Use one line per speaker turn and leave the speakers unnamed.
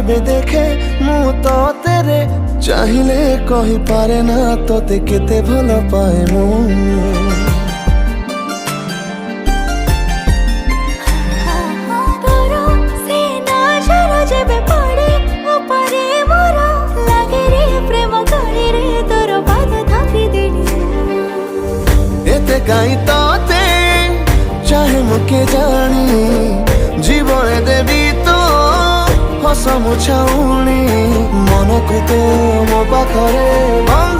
जेबे देखे मु तो तेरे चाहिले कहि पारे ना तोते केते भल पाए मु गाई ताते चाहे मुके जानी जीवन देवी तो हस मुछाउणी मन को तो मो पाखरे